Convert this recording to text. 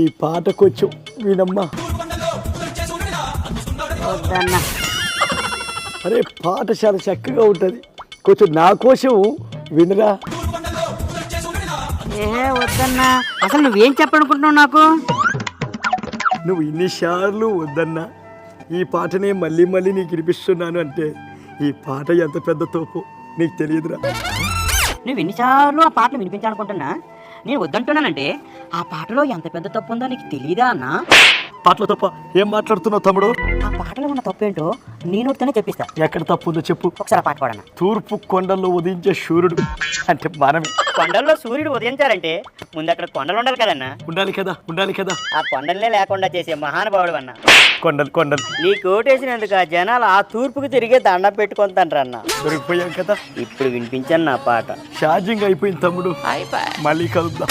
ఈ పాట కొంచెం వినమ్మా. వద్దన్నా. అరే పాట చాలా చక్కగా ఉంటుంది, కొంచెం నా కోసం వినరా. వద్దన్నా. అసలు నువ్వేం చెప్పాలనుకుంటున్నావు నాకు? నువ్వు ఇన్నిసార్లు వద్దన్నా ఈ పాటనే మళ్ళీ మళ్ళీ నీకు వినిపిస్తున్నాను అంటే ఈ పాట ఎంత పెద్ద తోపు నీకు తెలియదురా. నువ్వు ఎన్నిసార్లు ఆ పాటలు వినిపించాలనుకుంటున్నా, నేను వద్దంటున్నానంటే ఆ పాటలో ఎంత పెద్ద తప్పు ఉందో నీకు తెలియదా అన్నా? పాటలో తప్ప ఏం మాట్లాడుతున్నావు తమ్ముడు? ఆ పాటలో ఉన్న తప్పేంటో నేనొత్తనే చెప్పిస్తా. ఎక్కడ తప్పు ఉందో చెప్పు. ఒకసారి ఆ పాట పాడన్నా. తూర్పు కొండల్లో ఉదయించే సూర్యుడు అంటే మనమే. కొండల్లో సూర్యుడు ఉదయించాలంటే ముందు అక్కడ కొండలు ఉండాలి కదన్నా. ఉండాలి కదా, ఉండాలి కదా. ఆ కొండలనే లేకుండా చేసే మహానుభావుడు అన్నా. కొండలు కొండలు నీ కోటేసినందుకు ఆ జనాలు ఆ తూర్పుకి తిరిగే దండం పెట్టుకుంటాన్రన్న. దొరికిపోయాం కదా. ఇప్పుడు వినిపించాను నా పాట. ఛార్జింగ్ అయిపోయింది తమ్ముడు, మళ్ళీ కలుద్దాం.